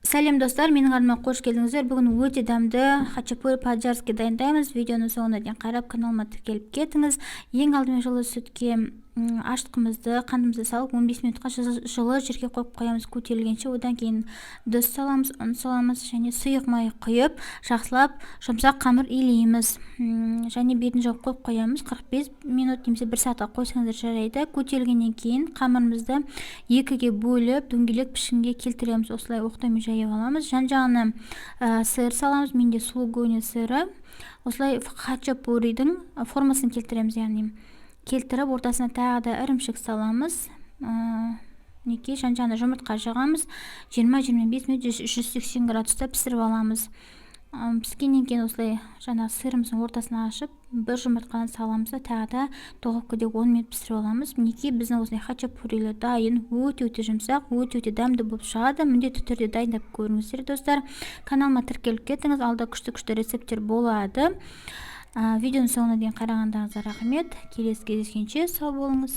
Сәлем достар, менің арныма қош келдіңіздер. Бүгін өте дәмді хачапури по-аджарски дайындаймыз. Видеоны соңына дейін қарап, каналыма тіркеліп кетіңіз. Ең алдымен жылы сүтке аштығымызды, қандымызды салып 15 минутқа жылы жерге қойып қоямыз көтерілгенше. Одан кейін тұз саламыз, ұн саламыз және сұйық май құйып, жақсылап жұмсақ қамыр илейміз. Және бетін жауып қойып қоямыз. 45 минут немесе 1 сағатқа қойсаңыздар жарайды. Көтерілгеннен кейін қамырымызды екіге бөліп, дөңгелек пішінге келтіреміз. Осылай оқтаймен жайып аламыз. Жан-жағына сыр саламыз. Менде сулугуни сыры. Осылай хачапуридің формасын келтіреміз, яғни келтіріп, ортасына тағы да ірімшік саламыз. Жан-жағына жұмыртқа жағамыз. 20-25 минут 180 градуста пісіріп аламыз. Піскеннен кейін осылай жаңа сырымыздың ортасына ашып, бір жұмыртқаны саламыз да тағы да духовкада 10 минут пісіріп аламыз. Мінекей біздің осылай хачапурилер дайын, өте жұмсақ, өте дәмді болып шығады. Міндетті түрде дайындап көріңіздер, достар. Каналыма тіркеліп кетіңіз, алда күшті рецепттер болады. Видеоның соңына дейін қарағандарыңызға рахмет. Келесі кездескенше сау болыңыз.